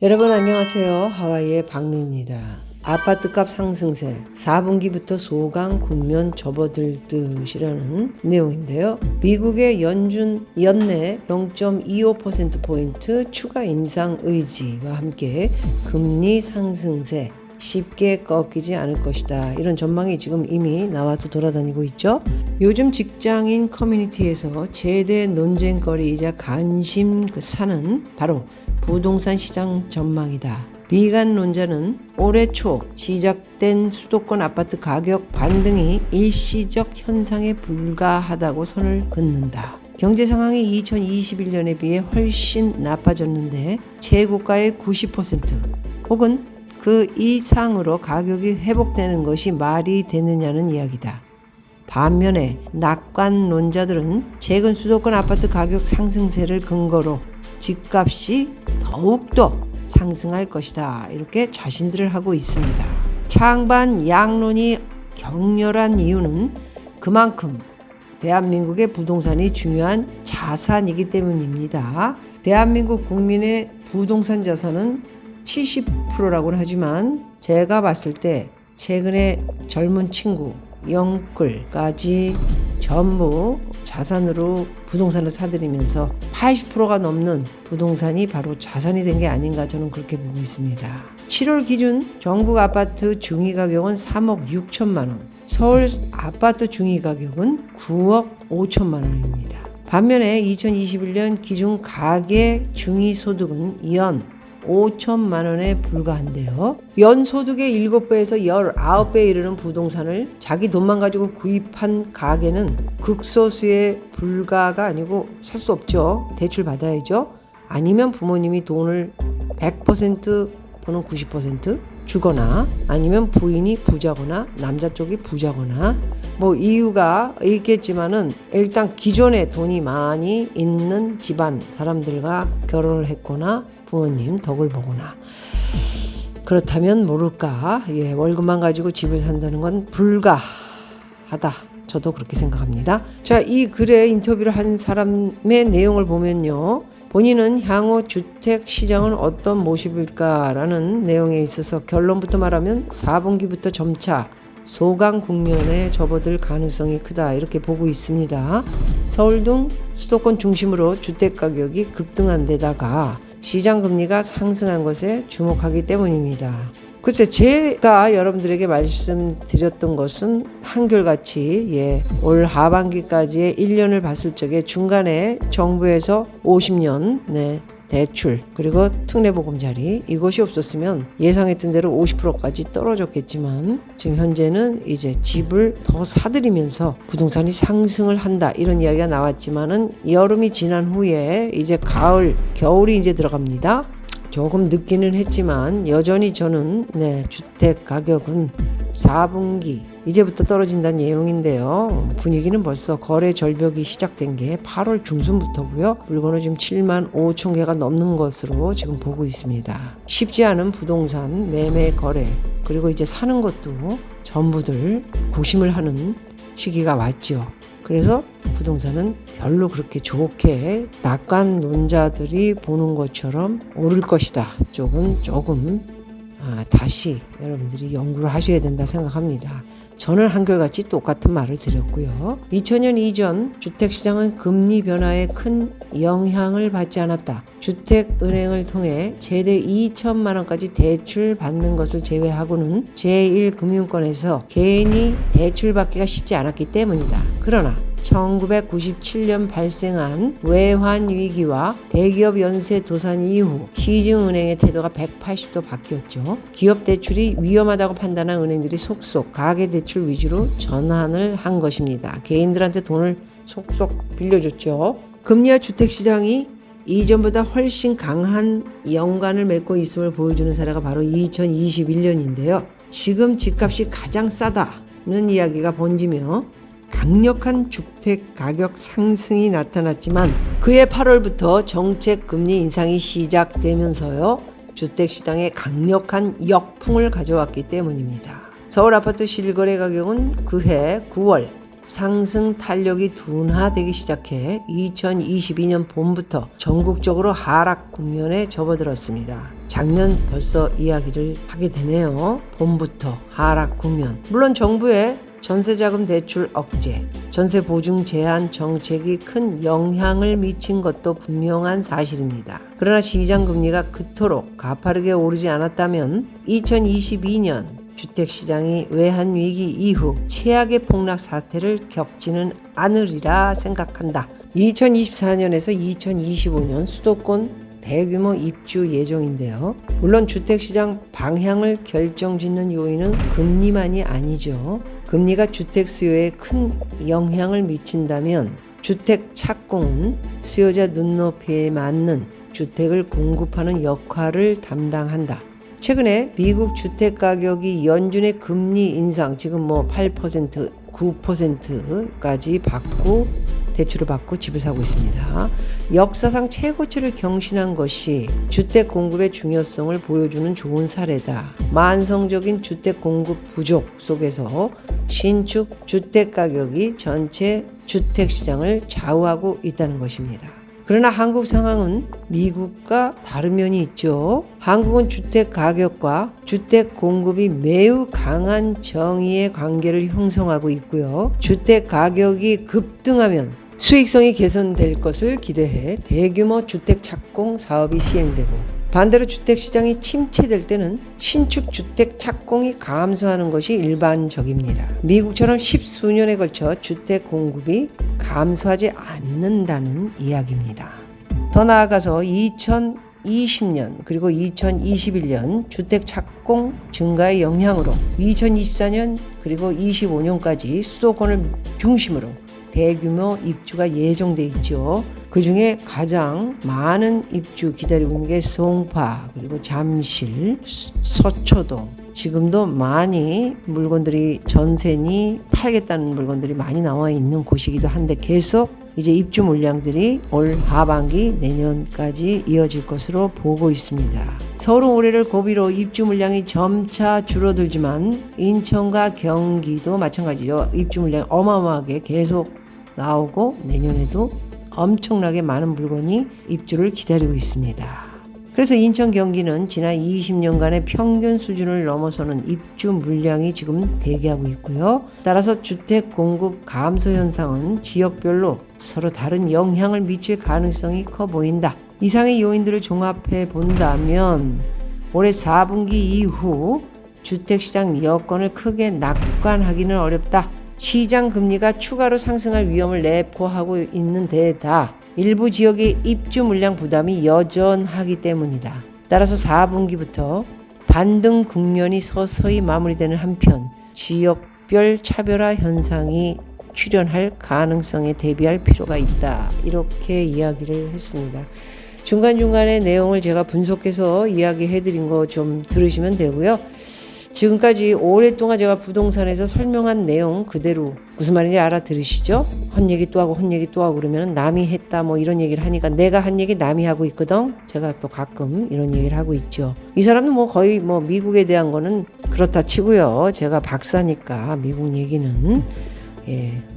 여러분 안녕하세요. 하와이의 박미입니다. 아파트값 상승세 4분기부터 소강 국면 접어들 듯이라는 내용인데요. 미국의 연내 0.25%포인트 추가 인상 의지와 함께 금리 상승세 쉽게 꺾이지 않을 것이다. 이런 전망이 지금 이미 나와서 돌아다니고 있죠. 요즘 직장인 커뮤니티에서 최대 논쟁거리이자 관심 사는 바로 부동산 시장 전망이다. 비관론자는 올해 초 시작된 수도권 아파트 가격 반등이 일시적 현상에 불과하다고 선을 긋는다. 경제 상황이 2021년에 비해 훨씬 나빠졌는데 최고가의 90% 혹은 그 이상으로 가격이 회복되는 것이 말이 되느냐는 이야기다. 반면에 낙관론자들은 최근 수도권 아파트 가격 상승세를 근거로 집값이 더욱더 상승할 것이다. 이렇게 자신들을 하고 있습니다. 창반 양론이 격렬한 이유는 그만큼 대한민국의 부동산이 중요한 자산이기 때문입니다. 대한민국 국민의 부동산 자산은 70%라고는 하지만 제가 봤을 때 최근에 젊은 친구 영끌까지 전부 자산으로 부동산을 사들이면서 80%가 넘는 부동산이 바로 자산이 된 게 아닌가 저는 그렇게 보고 있습니다. 7월 기준 전국 아파트 중위가격은 3억 6천만 원, 서울 아파트 중위가격은 9억 5천만 원입니다. 반면에 2021년 기준 가계 중위소득은 연 5천만 원에 불과한데요. 연소득의 7배에서 19배에 이르는 부동산을 자기 돈만 가지고 구입한 가게는 극소수의 불가가 아니고 살 수 없죠. 대출 받아야죠. 아니면 부모님이 돈을 100% 또는 90% 주거나 아니면 부인이 부자거나 남자 쪽이 부자거나 뭐 이유가 있겠지만은 일단 기존에 돈이 많이 있는 집안 사람들과 결혼을 했거나 부모님 덕을 보거나 그렇다면 모를까 월급만 가지고 집을 산다는 건 불가하다. 저도 그렇게 생각합니다. 자, 이 글에 인터뷰를 한 사람의 내용을 보면요. 본인은 향후 주택 시장은 어떤 모습일까라는 내용에 있어서 결론부터 말하면 4분기부터 점차 소강 국면에 접어들 가능성이 크다 이렇게 보고 있습니다. 서울 등 수도권 중심으로 주택가격이 급등한 데다가 시장금리가 상승한 것에 주목하기 때문입니다. 글쎄 제가 여러분들에게 말씀드렸던 것은 한결같이 올 하반기까지의 1년을 봤을 적에 중간에 정부에서 50년 대출 그리고 특례보금자리 이것이 없었으면 예상했던 대로 50%까지 떨어졌겠지만 지금 현재는 이제 집을 더 사들이면서 부동산이 상승을 한다 이런 이야기가 나왔지만은 여름이 지난 후에 이제 가을 겨울이 이제 들어갑니다. 조금 늦기는 했지만 여전히 저는 주택 가격은 4분기 이제부터 떨어진다는 내용인데요. 분위기는 벌써 거래 절벽이 시작된 게 8월 중순부터고요. 물건은 지금 7만 5천 개가 넘는 것으로 지금 보고 있습니다. 쉽지 않은 부동산 매매 거래 그리고 이제 사는 것도 전부들 고심을 하는 시기가 왔죠. 그래서 부동산은 별로 그렇게 좋게 낙관론자들이 보는 것처럼 오를 것이다. 조금 다시 여러분들이 연구를 하셔야 된다 생각합니다. 저는 한결같이 똑같은 말을 드렸고요. 2000년 이전 주택시장은 금리 변화에 큰 영향을 받지 않았다. 주택은행을 통해 최대 2천만 원까지 대출 받는 것을 제외하고는 제1금융권에서 개인이 대출받기가 쉽지 않았기 때문이다. 그러나 1997년 발생한 외환위기와 대기업 연쇄 도산 이후 시중은행의 태도가 180도 바뀌었죠. 기업 대출이 위험하다고 판단한 은행들이 속속 가계대출 위주로 전환을 한 것입니다. 개인들한테 돈을 속속 빌려줬죠. 금리와 주택시장이 이전보다 훨씬 강한 연관을 맺고 있음을 보여주는 사례가 바로 2021년인데요. 지금 집값이 가장 싸다는 이야기가 번지며 강력한 주택 가격 상승이 나타났지만 그해 8월부터 정책 금리 인상이 시작되면서요. 주택시장에 강력한 역풍을 가져왔기 때문입니다. 서울 아파트 실거래 가격은 그해 9월 상승 탄력이 둔화되기 시작해 2022년 봄부터 전국적으로 하락 국면에 접어들었습니다. 작년 벌써 이야기를 하게 되네요. 봄부터 하락 국면. 물론 정부의 전세자금 대출 억제, 전세 보증 제한 정책이 큰 영향을 미친 것도 분명한 사실입니다. 그러나 시장 금리가 그토록 가파르게 오르지 않았다면 2022년 주택시장이 외환위기 이후 최악의 폭락 사태를 겪지는 않으리라 생각한다. 2024년에서 2025년 수도권 대규모 입주 예정인데요. 물론 주택시장 방향을 결정짓는 요인은 금리만이 아니죠. 금리가 주택 수요에 큰 영향을 미친다면 주택 착공은 수요자 눈높이에 맞는 주택을 공급하는 역할을 담당한다. 최근에 미국 주택 가격이 연준의 금리 인상, 지금 8%, 9%까지 받고 대출을 받고 집을 사고 있습니다. 역사상 최고치를 경신한 것이 주택 공급의 중요성을 보여주는 좋은 사례다. 만성적인 주택 공급 부족 속에서 신축 주택 가격이 전체 주택 시장을 좌우하고 있다는 것입니다. 그러나 한국 상황은 미국과 다른 면이 있죠. 한국은 주택 가격과 주택 공급이 매우 강한 정의의 관계를 형성하고 있고요. 주택 가격이 급등하면 수익성이 개선될 것을 기대해 대규모 주택 착공 사업이 시행되고, 반대로 주택시장이 침체될 때는 신축 주택 착공이 감소하는 것이 일반적입니다. 미국처럼 십수년에 걸쳐 주택 공급이 감소하지 않는다는 이야기입니다. 더 나아가서 2020년 그리고 2021년 주택 착공 증가의 영향으로 2024년 그리고 25년까지 수도권을 중심으로 대규모 입주가 예정돼 있죠. 그 중에 가장 많은 입주 기다리고 있는 게 송파, 그리고 잠실, 서초동. 지금도 많이 물건들이 전세니 팔겠다는 물건들이 많이 나와 있는 곳이기도 한데 계속 이제 입주 물량들이 올 하반기 내년까지 이어질 것으로 보고 있습니다. 서울은 올해를 고비로 입주 물량이 점차 줄어들지만 인천과 경기도 마찬가지죠. 입주 물량이 어마어마하게 계속 나오고 내년에도 엄청나게 많은 물건이 입주를 기다리고 있습니다. 그래서 인천 경기는 지난 20년간의 평균 수준을 넘어서는 입주 물량이 지금 대기하고 있고요. 따라서 주택 공급 감소 현상은 지역별로 서로 다른 영향을 미칠 가능성이 커 보인다. 이상의 요인들을 종합해 본다면 올해 4분기 이후 주택시장 여건을 크게 낙관하기는 어렵다. 시장 금리가 추가로 상승할 위험을 내포하고 있는 데다 일부 지역의 입주 물량 부담이 여전하기 때문이다. 따라서 4분기부터 반등 국면이 서서히 마무리되는 한편 지역별 차별화 현상이 출현할 가능성에 대비할 필요가 있다. 이렇게 이야기를 했습니다. 중간중간에 내용을 제가 분석해서 이야기해드린 거 좀 들으시면 되고요. 지금까지 오랫동안 제가 부동산에서 설명한 내용 그대로 무슨 말인지 알아들으시죠? 헛얘기 또 하고 헛얘기 또 하고 그러면 남이 했다 뭐 이런 얘기를 하니까 내가 한 얘기 남이 하고 있거든. 제가 또 가끔 이런 얘기를 하고 있죠. 이 사람은 거의 미국에 대한 거는 그렇다 치고요. 제가 박사니까 미국 얘기는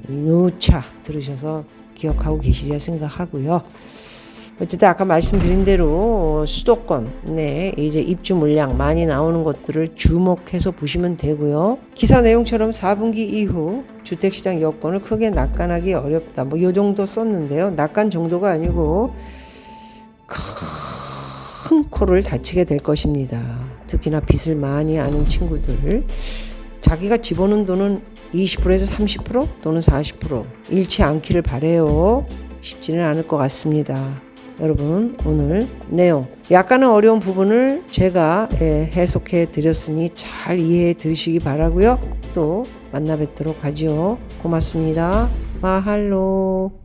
누차 들으셔서 기억하고 계시리라 생각하고요. 어쨌든 아까 말씀드린 대로 수도권 이제 입주 물량 많이 나오는 것들을 주목해서 보시면 되고요. 기사 내용처럼 4분기 이후 주택시장 여건을 크게 낙관하기 어렵다. 요 정도 썼는데요. 낙관 정도가 아니고 큰 코를 다치게 될 것입니다. 특히나 빚을 많이 아는 친구들, 자기가 집어넣은 돈은 20%에서 30% 또는 40% 잃지 않기를 바라요. 쉽지는 않을 것 같습니다. 여러분, 오늘 내용 약간은 어려운 부분을 제가 해석해 드렸으니 잘 이해해 들으시기 바라고요. 또 만나 뵙도록 하죠. 고맙습니다. 마할로.